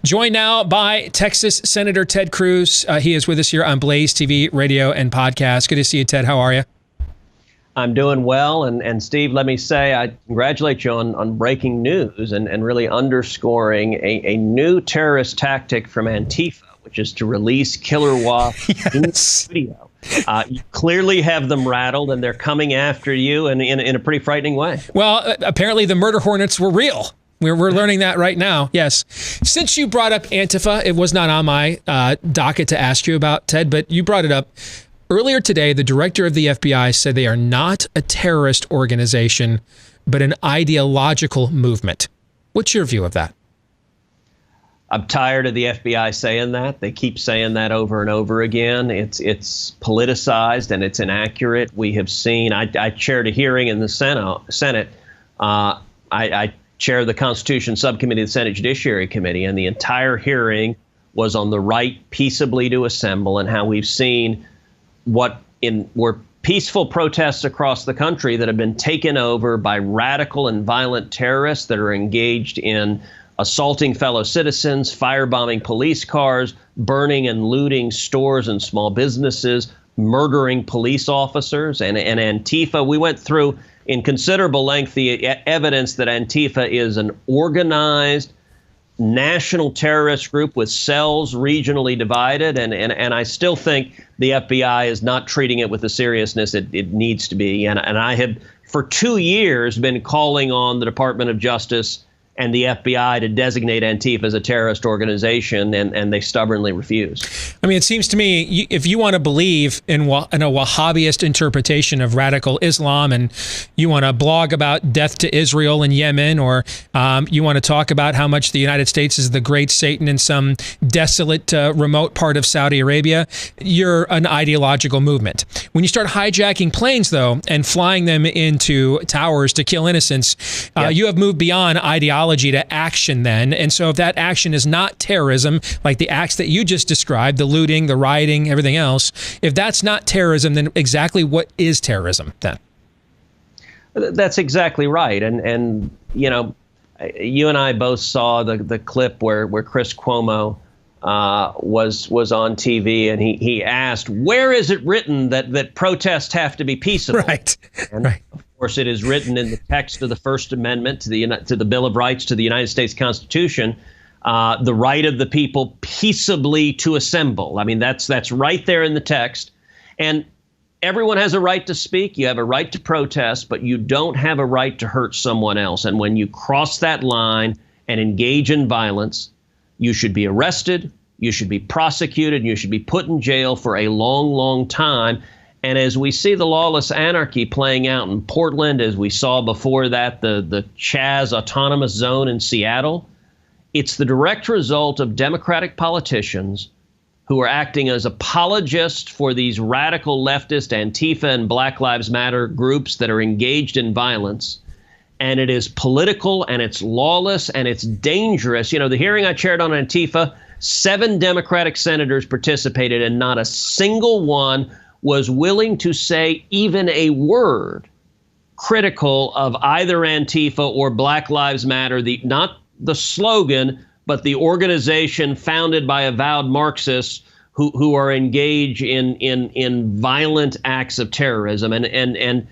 Joined now by Texas Senator Ted Cruz. He is with us here on Blaze TV, radio, and podcast. Good to see you, Ted. How are you? I'm doing well. And Steve, let me say I congratulate you on breaking news and really underscoring a new terrorist tactic from Antifa, which is to release killer wasps in the studio. You clearly have them rattled, and they're coming after you in a pretty frightening way. Well, apparently the murder hornets were real. We're learning that right now. Yes. Since you brought up Antifa, it was not on my docket to ask you about, Ted, but you brought it up. Earlier today, the director of the FBI said they are not a terrorist organization, but an ideological movement. What's your view of that? I'm tired of the FBI saying that. They keep saying that over and over again. It's politicized and it's inaccurate. We have seen, I chaired a hearing in the Senate. I chair the Constitution Subcommittee of the Senate Judiciary Committee, and the entire hearing was on the right peaceably to assemble and how we've seen were peaceful protests across the country that have been taken over by radical and violent terrorists that are engaged in assaulting fellow citizens, firebombing police cars, burning and looting stores and small businesses, murdering police officers. And Antifa, we went through in considerable length the evidence that Antifa is an organized national terrorist group with cells regionally divided. And I still think the FBI is not treating it with the seriousness it needs to be. And I have, for 2 years, been calling on the Department of Justice and the FBI to designate Antifa as a terrorist organization, and they stubbornly refuse. I mean, it seems to me, if you want to believe in a Wahhabist interpretation of radical Islam, and you want to blog about death to Israel and Yemen, or you want to talk about how much the United States is the great Satan in some desolate, remote part of Saudi Arabia, you're an ideological movement. When you start hijacking planes, though, and flying them into towers to kill innocents, you have moved beyond ideology to action then. And so if that action is not terrorism, like the acts that you just described, the looting, the rioting, everything else, if that's not terrorism, then exactly what is terrorism then? That's exactly right. And you know, you and I both saw the clip where Chris Cuomo was on TV, and he asked, where is it written that protests have to be peaceable? Right. And right. Of course, it is written in the text of the First Amendment to the Bill of Rights to the United States Constitution, the right of the people peaceably to assemble. I mean, that's right there in the text. And everyone has a right to speak. You have a right to protest, but you don't have a right to hurt someone else. And when you cross that line and engage in violence, you should be arrested, you should be prosecuted, and you should be put in jail for a long, long time. And as we see the lawless anarchy playing out in Portland, as we saw before that, the Chaz Autonomous Zone in Seattle, it's the direct result of Democratic politicians who are acting as apologists for these radical leftist Antifa and Black Lives Matter groups that are engaged in violence. And it is political, and it's lawless, and it's dangerous. You know, the hearing I chaired on Antifa, 7 Democratic senators participated, and not a single one was willing to say even a word critical of either Antifa or Black Lives Matter, not the slogan, but the organization founded by avowed Marxists who are engaged in violent acts of terrorism. And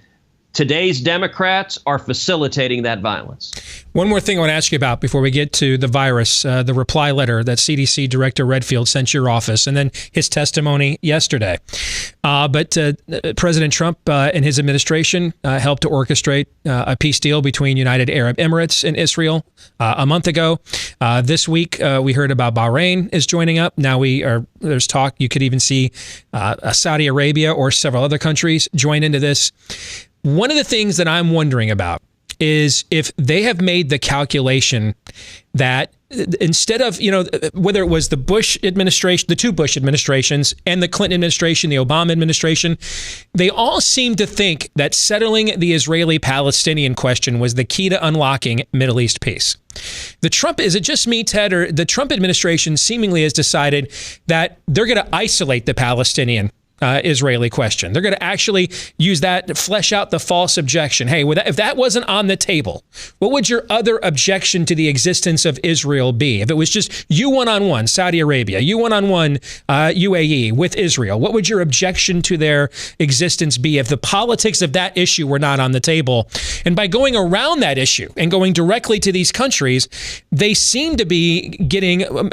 today's Democrats are facilitating that violence. One more thing I want to ask you about before we get to the virus, the reply letter that CDC Director Redfield sent your office, and then his testimony yesterday. But President Trump and his administration helped to orchestrate a peace deal between United Arab Emirates and Israel a month ago. This week, we heard about Bahrain is joining up. Now there's talk you could even see Saudi Arabia or several other countries join into this. One of the things that I'm wondering about is if they have made the calculation that instead of, whether it was the Bush administration, the 2 Bush administrations, and the Clinton administration, the Obama administration, they all seem to think that settling the Israeli-Palestinian question was the key to unlocking Middle East peace. Is it just me, Ted, or the Trump administration seemingly has decided that they're going to isolate the Palestinian Israeli question. They're going to actually use that to flesh out the false objection. Hey, if that wasn't on the table, what would your other objection to the existence of Israel be? If it was just you one-on-one, Saudi Arabia, you one-on-one, UAE with Israel, what would your objection to their existence be if the politics of that issue were not on the table? And by going around that issue and going directly to these countries, they seem to be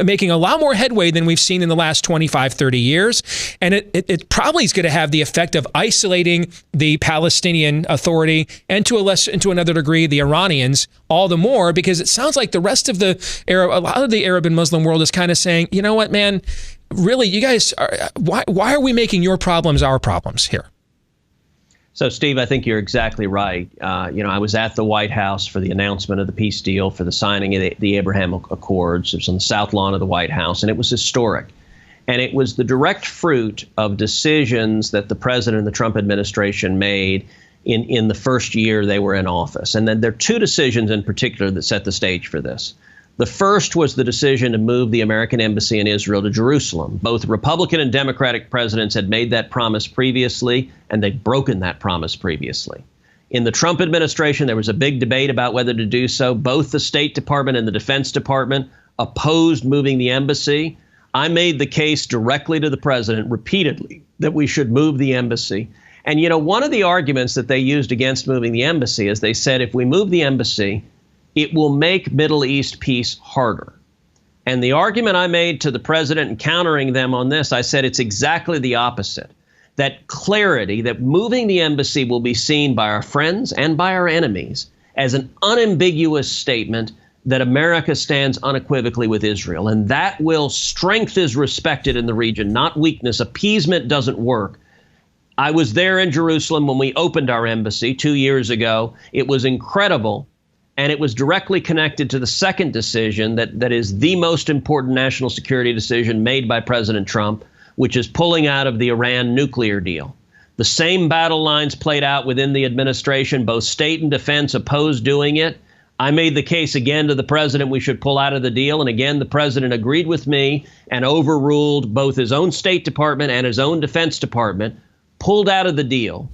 making a lot more headway than we've seen in the last 25, 30 years. And it probably is going to have the effect of isolating the Palestinian Authority and to another degree the Iranians all the more, because it sounds like the rest of a lot of the Arab and Muslim world is kind of saying, you know what, man, really, you guys why are we making your problems our problems here? So, Steve, I think you're exactly right. I was at the White House for the announcement of the peace deal, for the signing of the Abraham Accords. It was on the South Lawn of the White House, and it was historic. And it was the direct fruit of decisions that the president and the Trump administration made in the first year they were in office. And then there are two decisions in particular that set the stage for this. The first was the decision to move the American embassy in Israel to Jerusalem. Both Republican and Democratic presidents had made that promise previously, and they'd broken that promise previously. In the Trump administration, there was a big debate about whether to do so. Both the State Department and the Defense Department opposed moving the embassy. I made the case directly to the president repeatedly that we should move the embassy. And, one of the arguments that they used against moving the embassy is they said, if we move the embassy, it will make Middle East peace harder. And the argument I made to the president in countering them on this, I said it's exactly the opposite. That clarity, that moving the embassy will be seen by our friends and by our enemies as an unambiguous statement that America stands unequivocally with Israel. And that will strength is respected in the region, not weakness. Appeasement doesn't work. I was there in Jerusalem when we opened our embassy 2 years ago. It was incredible. And it was directly connected to the second decision that is the most important national security decision made by President Trump, which is pulling out of the Iran nuclear deal. The same battle lines played out within the administration. Both state and defense opposed doing it. I made the case again to the president we should pull out of the deal. And again, the president agreed with me and overruled both his own State Department and his own Defense Department, pulled out of the deal.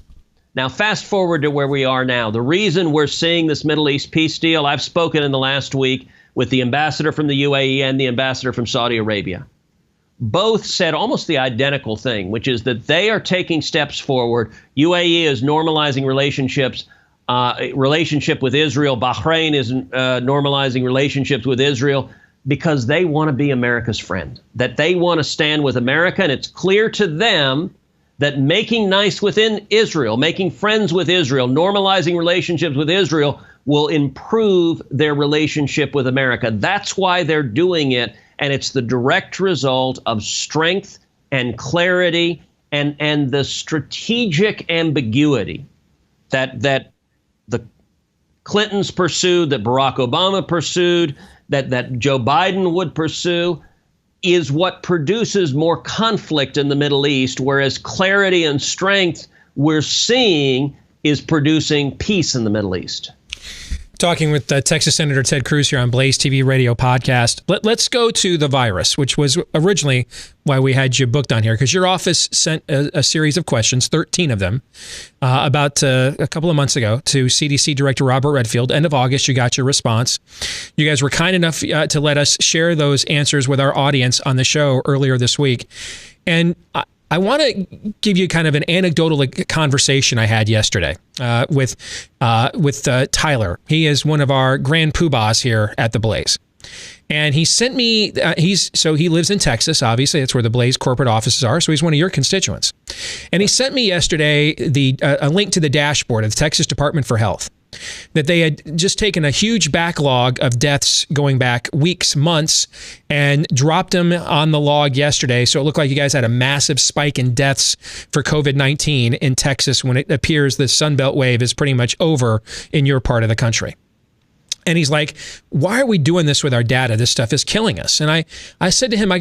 Now, fast forward to where we are now. The reason we're seeing this Middle East peace deal, I've spoken in the last week with the ambassador from the UAE and the ambassador from Saudi Arabia. Both said almost the identical thing, which is that they are taking steps forward. UAE is normalizing relationship with Israel. Bahrain is normalizing relationships with Israel because they want to be America's friend, that they want to stand with America. And it's clear to them that making nice within Israel, making friends with Israel, normalizing relationships with Israel will improve their relationship with America. That's why they're doing it. And it's the direct result of strength and clarity and the strategic ambiguity that the Clintons pursued, that Barack Obama pursued, that Joe Biden would pursue, is what produces more conflict in the Middle East, whereas clarity and strength we're seeing is producing peace in the Middle East. Talking with Texas Senator Ted Cruz here on Blaze TV radio podcast. Let's go to the virus, which was originally why we had you booked on here, because your office sent a series of questions, 13 of them, about a couple of months ago to CDC Director Robert Redfield. End of August, you got your response. You guys were kind enough to let us share those answers with our audience on the show earlier this week. And I want to give you kind of an anecdotal conversation I had yesterday with Tyler. He is one of our grand poobahs here at the Blaze. And he sent me, he lives in Texas, obviously. That's where the Blaze corporate offices are. So he's one of your constituents. And he sent me yesterday a link to the dashboard of the Texas Department for Health, that they had just taken a huge backlog of deaths going back weeks, months, and dropped them on the log yesterday. So it looked like you guys had a massive spike in deaths for COVID-19 in Texas when it appears the Sunbelt wave is pretty much over in your part of the country. And he's like, why are we doing this with our data? This stuff is killing us. And I said to him,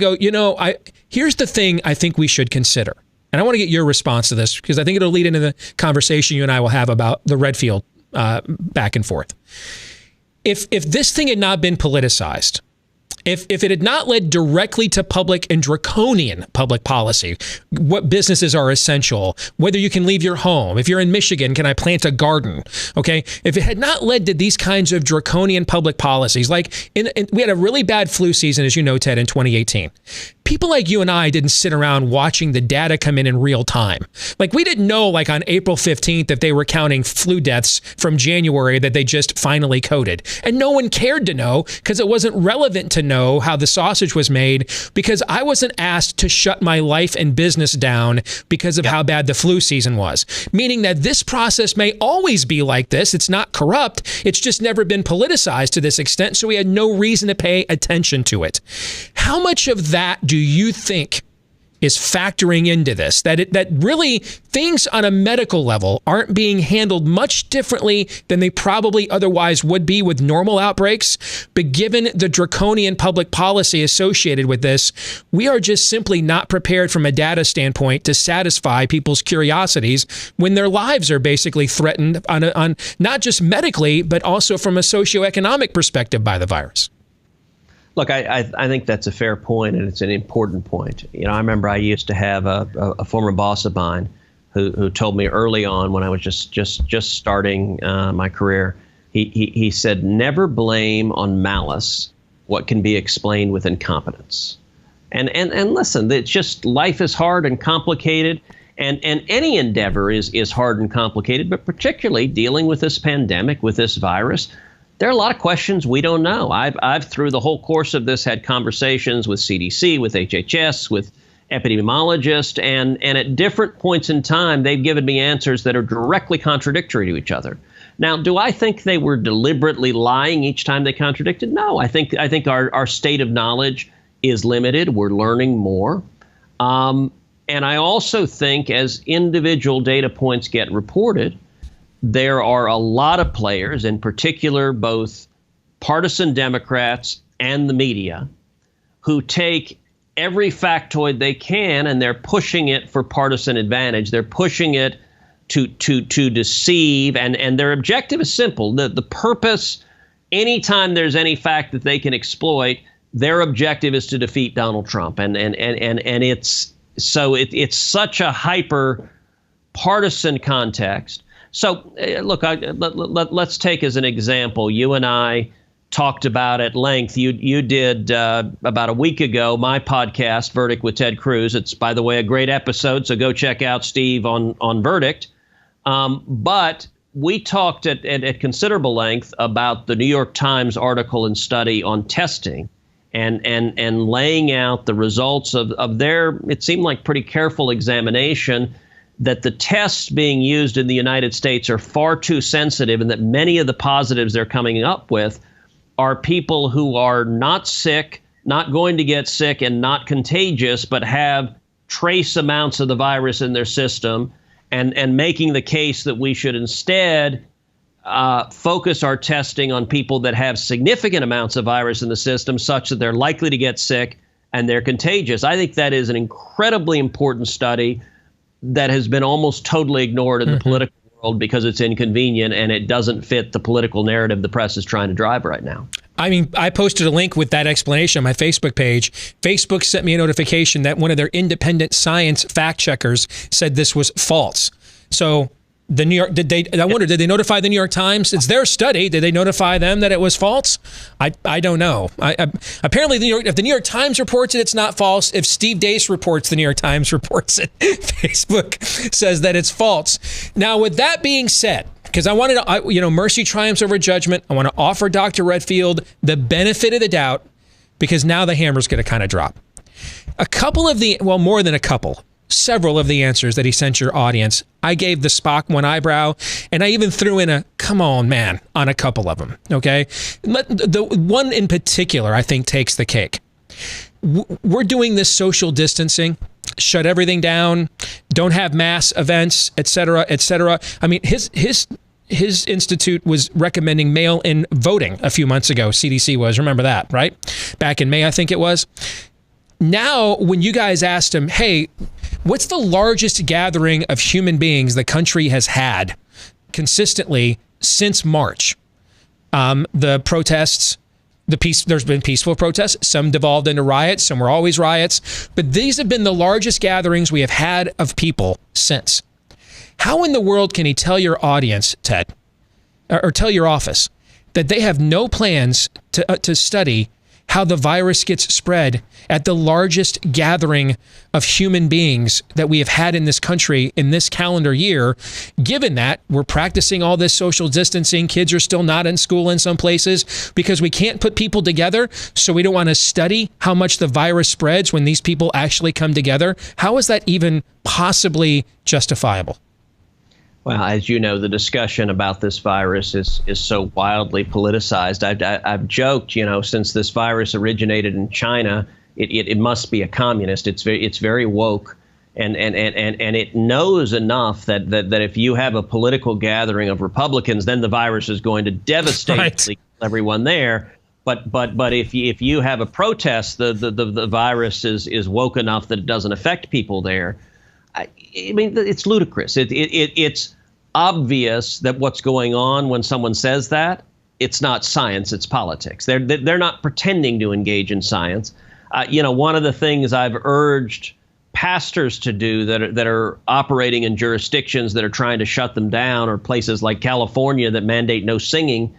here's the thing I think we should consider. And I want to get your response to this because I think it'll lead into the conversation you and I will have about the Redfield back and forth. If this thing had not been politicized, If it had not led directly to public and draconian public policy, what businesses are essential, whether you can leave your home, if you're in Michigan, can I plant a garden? Okay. If it had not led to these kinds of draconian public policies, like we had a really bad flu season, as you know, Ted, in 2018. People like you and I didn't sit around watching the data come in real time. Like, we didn't know, like, on April 15th that they were counting flu deaths from January that they just finally coded. And no one cared to know because it wasn't relevant to know how the sausage was made, because I wasn't asked to shut my life and business down because of how bad the flu season was. Meaning that this process may always be like this. It's not corrupt. It's just never been politicized to this extent. So we had no reason to pay attention to it. How much of that do you think is factoring into this? That really things on a medical level aren't being handled much differently than they probably otherwise would be with normal outbreaks. But given the draconian public policy associated with this, we are just simply not prepared from a data standpoint to satisfy people's curiosities when their lives are basically threatened on not just medically, but also from a socioeconomic perspective by the virus. Look, I think that's a fair point, and it's an important point. You know, I remember I used to have a former boss of mine who told me early on when I was just starting my career. He said, never blame on malice what can be explained with incompetence. And listen, it's just life is hard and complicated, and any endeavor is hard and complicated, but particularly dealing with this pandemic, with this virus. There are a lot of questions we don't know. I've through the whole course of this had conversations with CDC, with HHS, with epidemiologists, and at different points in time, they've given me answers that are directly contradictory to each other. Now, do I think they were deliberately lying each time they contradicted? No, I think our state of knowledge is limited. We're learning more. And I also think as individual data points get reported, there are a lot of players, in particular both partisan Democrats and the media, who take every factoid they can and they're pushing it for partisan advantage. They're pushing it to deceive, and their objective is simple. The purpose, anytime there's any fact that they can exploit, their objective is to defeat Donald Trump. And it's such a hyper partisan context. So, look, let's take as an example, you and I talked about at length. You did about a week ago my podcast, Verdict with Ted Cruz. It's, by the way, a great episode, so go check out Steve on Verdict. But we talked at considerable length about the New York Times article and study on testing and laying out the results of their, it seemed like, pretty careful examination that the tests being used in the United States are far too sensitive, and that many of the positives they're coming up with are people who are not sick, not going to get sick, and not contagious, but have trace amounts of the virus in their system, and making the case that we should instead focus our testing on people that have significant amounts of virus in the system, such that they're likely to get sick and they're contagious. I think that is an incredibly important study that has been almost totally ignored in the political world because it's inconvenient and it doesn't fit the political narrative the press is trying to drive right now. I mean, I posted a link with that explanation on my Facebook page. Facebook sent me a notification that one of their independent science fact checkers said this was false. So the New York, did they notify the New York Times? It's their study. Did they notify them that it was false? I don't know. Apparently, if the New York Times reports it, it's not false. If Steve Deace reports the New York Times reports it, Facebook says that it's false. Now, with that being said, because I wanted to, mercy triumphs over judgment. I want to offer Dr. Redfield the benefit of the doubt, because now the hammer's going to kind of drop. More than a couple. Several of the answers that he sent your audience, I gave the Spock one eyebrow, and I even threw in a come on, man, on a couple of them, okay? The one in particular, I think, takes the cake. We're doing this social distancing, shut everything down, don't have mass events, et cetera, et cetera. I mean, his institute was recommending mail-in voting a few months ago, CDC was, remember that, right? Back in May, I think it was. Now, when you guys asked him, hey, what's the largest gathering of human beings the country has had consistently since March? The protests, There's been peaceful protests. Some devolved into riots. Some were always riots. But these have been the largest gatherings we have had of people since. How in the world can he tell your audience, Ted, or tell your office, that they have no plans to study how the virus gets spread at the largest gathering of human beings that we have had in this country in this calendar year, given that we're practicing all this social distancing, kids are still not in school in some places because we can't put people together, so we don't want to study how much the virus spreads when these people actually come together? How is that even possibly justifiable? Well, as you know, the discussion about this virus is so wildly politicized. I've joked, since this virus originated in China, it must be a communist. It's very woke, and it knows enough that if you have a political gathering of Republicans, then the virus is going to devastate kill everyone there. But if you have a protest, the virus is woke enough that it doesn't affect people there. I mean, it's ludicrous. It's obvious that what's going on when someone says that, it's not science, it's politics. They're not pretending to engage in science. One of the things I've urged pastors to do that are operating in jurisdictions that are trying to shut them down, or places like California that mandate no singing,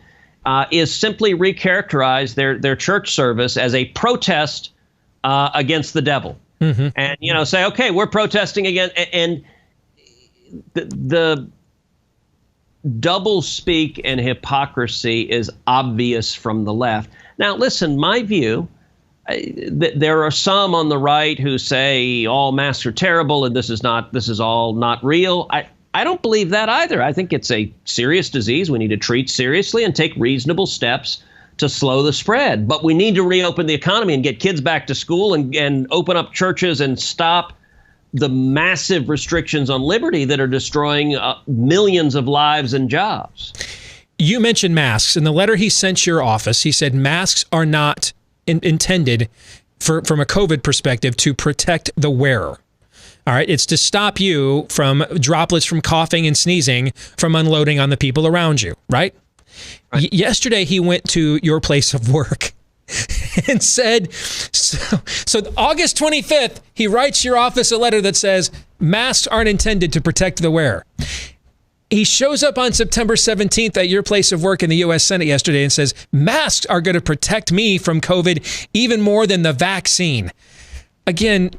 is simply recharacterize their church service as a protest against the devil. Mm-hmm. And, say, okay, we're protesting again. And the double speak and hypocrisy is obvious from the left. Now, listen, my view, there are some on the right who say all masks are terrible and this is all not real. I don't believe that either. I think it's a serious disease we need to treat seriously and take reasonable steps to slow the spread. But we need to reopen the economy and get kids back to school and open up churches and stop the massive restrictions on liberty that are destroying millions of lives and jobs. You mentioned masks. In the letter he sent your office, he said masks are not intended from a COVID perspective to protect the wearer. All right. It's to stop you from droplets from coughing and sneezing from unloading on the people around you. Right. Yesterday, he went to your place of work and said, so August 25th, he writes your office a letter that says masks aren't intended to protect the wearer. He shows up on September 17th at your place of work in the U.S. Senate yesterday and says masks are going to protect me from COVID even more than the vaccine. Again,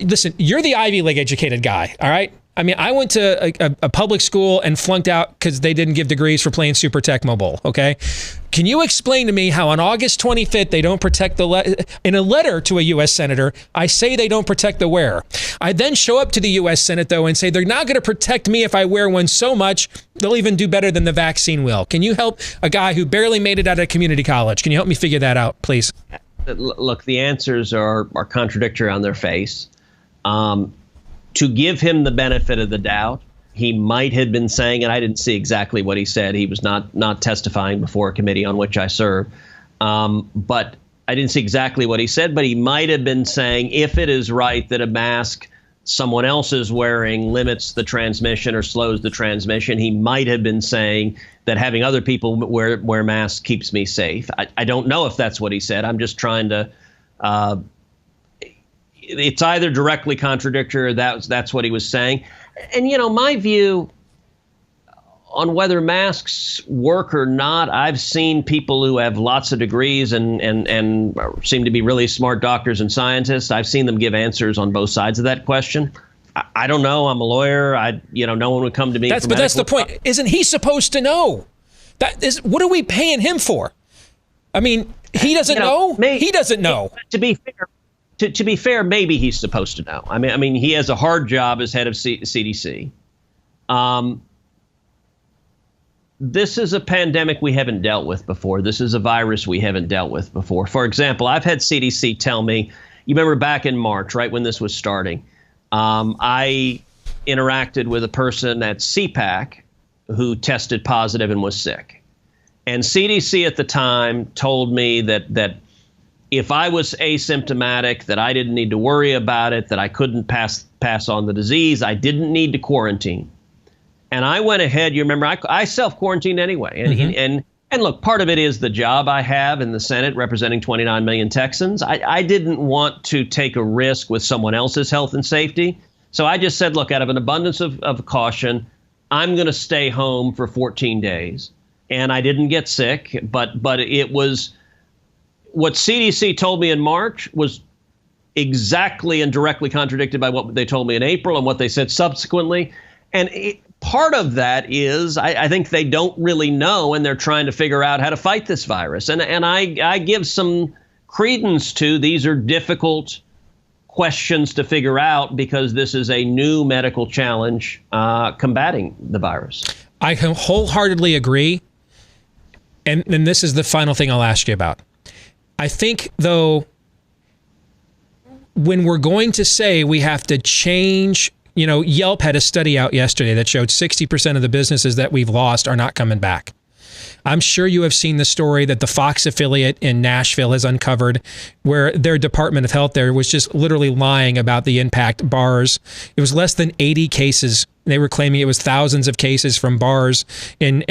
listen, you're the Ivy League educated guy, all right? I mean, I went to a public school and flunked out because they didn't give degrees for playing Super Tecmo Bowl, okay? Can you explain to me how on August 25th they don't protect in a letter to a U.S. Senator, I say they don't protect the wearer. I then show up to the U.S. Senate, though, and say they're not going to protect me if I wear one so much, they'll even do better than the vaccine will. Can you help a guy who barely made it out of community college? Can you help me figure that out, please? Look, the answers are contradictory on their face. To give him the benefit of the doubt, he might have been saying, and I didn't see exactly what he said. He was not testifying before a committee on which I serve. But I didn't see exactly what he said, but he might have been saying, if it is right that a mask someone else is wearing limits the transmission or slows the transmission, he might have been saying that having other people wear masks keeps me safe. I don't know if that's what he said. I'm just trying to it's either directly contradictory or that's what he was saying. And, my view on whether masks work or not, I've seen people who have lots of degrees and seem to be really smart doctors and scientists. I've seen them give answers on both sides of that question. I don't know. I'm a lawyer. No one would come to me. But that's the point. Isn't he supposed to know? What are we paying him for? I mean, he doesn't know. He doesn't know. To be fair. To be fair, maybe he's supposed to know. I mean, he has a hard job as head of CDC. This is a pandemic we haven't dealt with before. This is a virus we haven't dealt with before. For example, I've had CDC tell me, you remember back in March, right, when this was starting, I interacted with a person at CPAC who tested positive and was sick. And CDC at the time told me that if I was asymptomatic, that I didn't need to worry about it, that I couldn't pass on the disease, I didn't need to quarantine. And I went ahead, you remember, I self-quarantined anyway. And And look, part of it is the job I have in the Senate representing 29 million Texans. I didn't want to take a risk with someone else's health and safety. So I just said, look, out of an abundance of caution, I'm going to stay home for 14 days. And I didn't get sick, but it was what CDC told me in March was exactly and directly contradicted by what they told me in April and what they said subsequently. And part of that is I think they don't really know, and they're trying to figure out how to fight this virus. And I give some credence to these are difficult questions to figure out because this is a new medical challenge combating the virus. I wholeheartedly agree. And this is the final thing I'll ask you about. I think, though, when we're going to say we have to change, Yelp had a study out yesterday that showed 60% of the businesses that we've lost are not coming back. I'm sure you have seen the story that the Fox affiliate in Nashville has uncovered where their Department of Health there was just literally lying about the impact bars. It was less than 80 cases. They were claiming it was thousands of cases from bars, and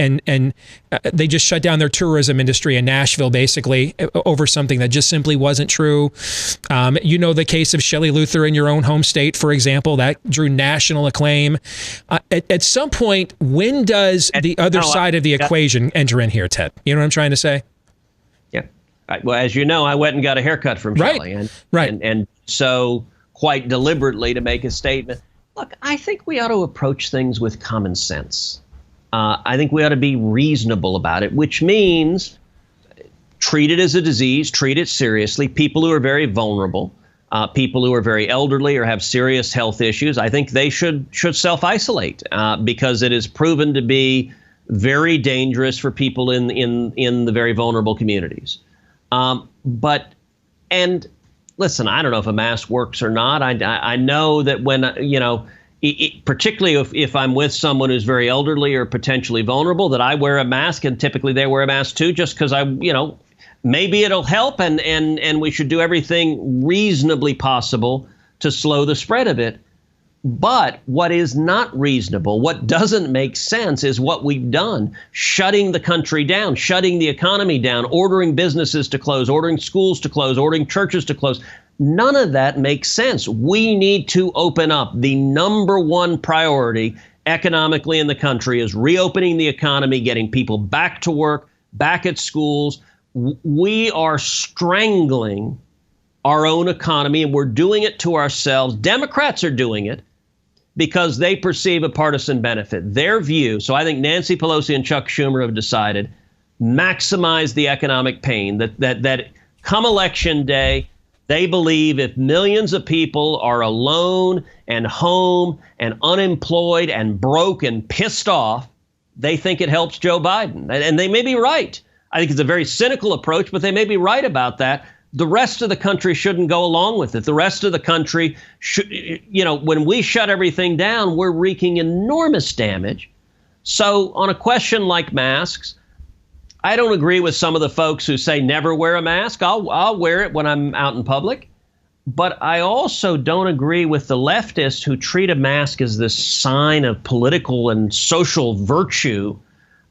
they just shut down their tourism industry in Nashville basically over something that just simply wasn't true. The case of Shelley Luther in your own home state, for example, that drew national acclaim. At some point, when does the other side of the equation enter in here, Ted? You know what I'm trying to say? Yeah. Well, as you know, I went and got a haircut from Shelley, and so quite deliberately to make a statement. Look, I think we ought to approach things with common sense. I think we ought to be reasonable about it, which means treat it as a disease, treat it seriously. People who are very vulnerable, people who are very elderly or have serious health issues, I think they should self-isolate because it is proven to be very dangerous for people in the very vulnerable communities. Listen, I don't know if a mask works or not. I know that when, particularly if I'm with someone who's very elderly or potentially vulnerable, that I wear a mask, and typically they wear a mask too, just because maybe it'll help, and we should do everything reasonably possible to slow the spread of it. But what is not reasonable, what doesn't make sense, is what we've done, shutting the country down, shutting the economy down, ordering businesses to close, ordering schools to close, ordering churches to close. None of that makes sense. We need to open up. The number one priority economically in the country is reopening the economy, getting people back to work, back at schools. We are strangling our own economy, and we're doing it to ourselves. Democrats are doing it because they perceive a partisan benefit. Their view, so I think Nancy Pelosi and Chuck Schumer have decided, maximize the economic pain, that come election day, they believe if millions of people are alone and home and unemployed and broke and pissed off, they think it helps Joe Biden. And they may be right. I think it's a very cynical approach, but they may be right about that. The rest of the country shouldn't go along with it. The rest of the country should, when we shut everything down, we're wreaking enormous damage. So on a question like masks, I don't agree with some of the folks who say never wear a mask. I'll wear it when I'm out in public. But I also don't agree with the leftists who treat a mask as this sign of political and social virtue.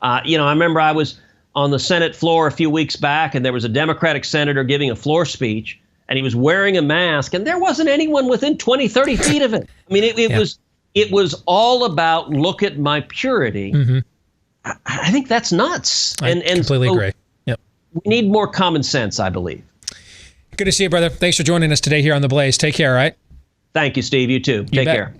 I remember I was on the Senate floor a few weeks back, and there was a Democratic senator giving a floor speech, and he was wearing a mask, and there wasn't anyone within 20, 30 feet of it. I mean, it was all about look at my purity. Mm-hmm. I think that's nuts. I completely agree. Yep. We need more common sense, I believe. Good to see you, brother. Thanks for joining us today here on The Blaze. Take care, all right? Thank you, Steve. You too. Take care.